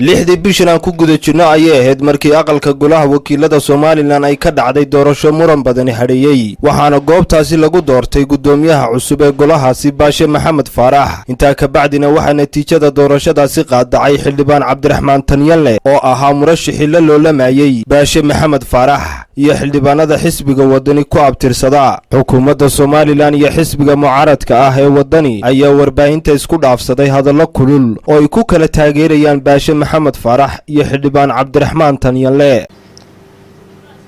lixdii bishan aan ku guda jirno ayay ahayd markii aqalka golaha wakiilada Soomaaliland ay ka dhacday doorasho muran badan xareeyay waxaana goobtaasi lagu doortay gudoomiyaha cusub ee golahaasi Baashe Maxamed Faarax inta ka bacdina waxa natiijada doorashadaasi qaadacay xildhibaan Cabdiraxmaan Tanyalle oo ahaa murashaxii la loolamayay Baashe Maxamed Faarax iyo xildhibaanada xisbiga wadani ku abtirsada xukuumadda Soomaaliland iyo xisbiga mucaaradka ah ee wadani ayaa warbaahinta isku dhaafsaday hadallo kulul oo ay ku kala taageerayaan Baashe Maxamed Faarax iyo xildhibaan Cabdiraxmaan Tanyalle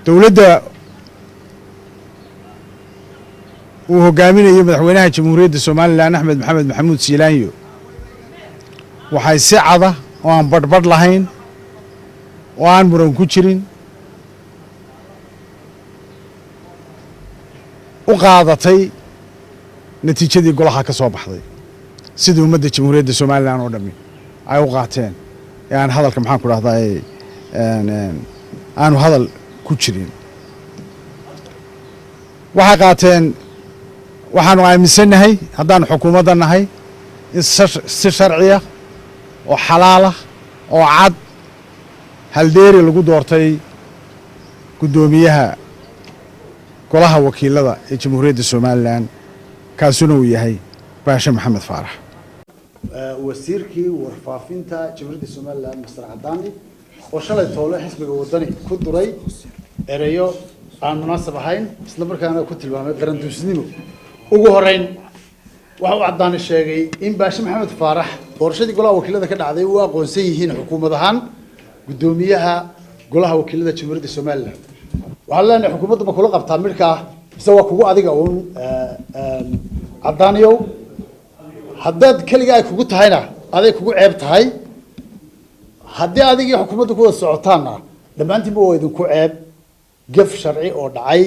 dawladda uu hogaaminayo madaxweynaha jamhuuriyadda Soomaaliland Axmed Maxamed Maxamuud Siilaanyo waxay si cad oo aan badhbadh lahayn oo aan muran ku jirin u qaadatay natiijadii golaha ka soo baxday sidii ummadda jamhuuriyadda Soomaaliland oo dhammi ay u qaateen aan hadalka maxaan ku raahdaa aanu hadal ku jirin waxa qaateen waxaanu aaminsanahay haddaan xukuumadda nahay in si sharci ah oo xalaal ah oo cad haldeeri lagu doortay gudoomiyaha golaha wakiilada ee jamhuuriyadda Soomaaliland kaasuna uu yahay Baashe Maxamed Faarax wasiirkii warfaafinta jamhuuriyadda Soomaaliland Mr. Cadaani oo shalay toole xisbiga wadani ku duray ereyo aan munaasab ahayn isla markaana ku tilmaamay qaranduusnimo ugu horeyn waxa uu Cadaani sheegay in Baashe Maxamed Faarax doorashadii golaha wakiilada ka dhacday uu aqoonsan yihiin xukuumad ahaan gudoomiyaha golaha wakiilada jamhuuriyadda Soomaaliland waxaa leenahay xukuumadda ma kula qabtaa midkaa isagoo kugu adiga uun Cadaaniyow haddaad kaliga ay kugu tahayna aday kugu ceeb tahay haddii adigii xukuumadda ku wada socotaanna dhammaantiinba waa idinku ceeb gaf sharci oo dhacay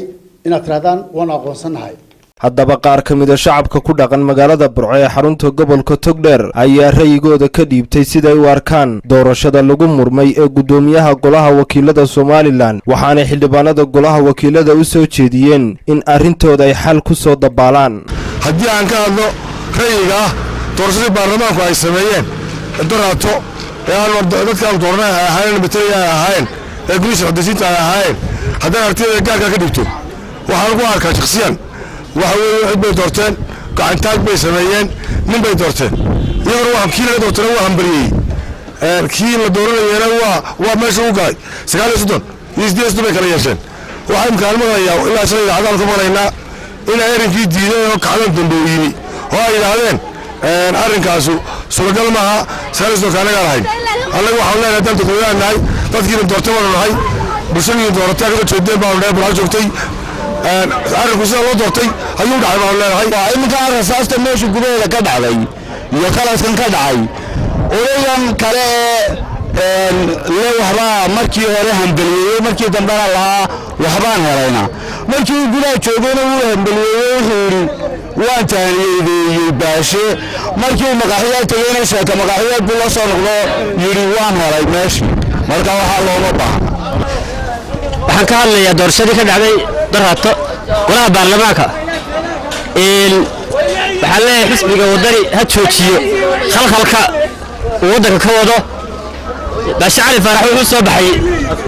inaad tirahdaan waan aqoonsanahay haddaba qaar ka mid ah shacabka ku dhaqan magaalada Burco ee xarunta gobolka Togdheer ayaa ra'yigooda ka dhiibtay sida ay u arkaan doorashada lagu murmay ee gudoomiyaha golaha wakiilada Soomaaliland waxaana xildhibaanada golaha wakiilada u soo jeediyeen in arintooda ay xal ku soo dabaalaan haddii aan ka hadlo ra'yiga doorashadii baarlamaanku ay sameeyeen daraato ee aan dadka doornaa ahayn matariya ahayn ee guriga codsiinta ahayn haddii artida gaarka ka dhigto waxaan ku arkaa shakhsiyan waxa weeye bay doorteen gacantaag bay sameeyeen nin bay doorteen iyagoo wax kii laga doortay waa hambariyay kii la dooranayna waa meesha uu galay 9 isdeestu bay kala yeesheen waxa imkaan maqlayaa ilaa shalay cadaan ka maqlaynaa in arrinkii diiday oo kacdan dambeeyay oo ay yiraahdeen arrinkaasu suuragal maaha saalisoo kaana garahay anagu waxaan leenahay dalka qoyanahay dadkii doortay wanahay bulshadii doortay ka jeedeen baa loo baa joogtay arinku sida loo doortay ayuu dhacay baa leenahay waa imika rasaasta meesha gudaheeda ka dhacday iyo qalaskan ka dhacay odayan kale lee waxba markii hore hambaliyay markii dambana lahaa waxbaan helayna markii gudaha joogayna uu hambaliyay wuxuu waan taaniyay Baashe markii maqaxiyaad tagayna sheeka maqaxiyaad buu la soo noqdo yiri waan helay meesha marka waxa looga baahan waxaan ka hadlayaa doorashadii ka dhacday daraato golaha baarlamaanka waxaa leeyahay xisbiga wadani ha joojiyo khalkhalka waddanka ka wado Baashe Cali Faarax wuxuu soo baxay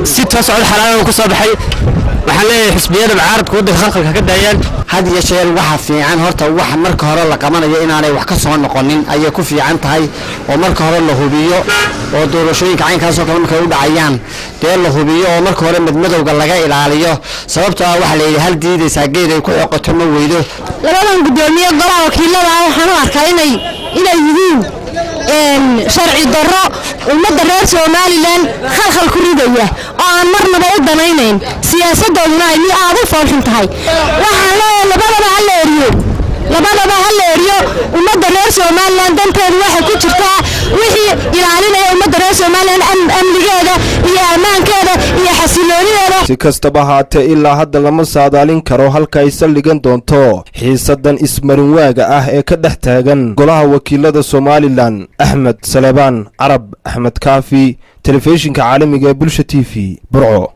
si toos ah xalaal ku soo baxay waxaan leeyahay xisbiyada mucaaradka waddanka khalkhalka ka daayaan had iyo jeer waxa fiican horta wax marka hore la qabanayo inaanay wax ka soo noqonin ayay ku fiican tahay oo marka hore la hubiyo oo doorashooyinka caynkaas oo kale markay u dhacayaan dee la hubiyo oo marka hore madmadowga laga ilaaliyo sababtoo ah waxa la yiraahdaa hal diidaysa geed ay ku xoqoto ma weydo labadan gudoomiye golaha wakiilada waxaan u arkaa inay yihiin sharci darro ummadda reer Soomaaliland khalkhal ku ridaya oo aan marnaba u danaynayn siyaasadooduna ay aad u foolxun tahay waxaan leeyahay labadaba hal leeriyo ummadda reer Soomaaliland danteedu waxa ku jirta wixii ilaalinaya ummadda reer Soomaaliland amnigeeda iyo amaankeeda iyo xasiloonideeda si kastaba haatee ilaa hadda lama saadaalin karo halka ay saldhigan doonto xiisadan ismarin waaga ah ee ka dhex taagan golaha wakiilada Soomaaliland Axmed Salebaan Carab Axmed Kaafi telefishinka caalamiga ee Bulsha TV Burco.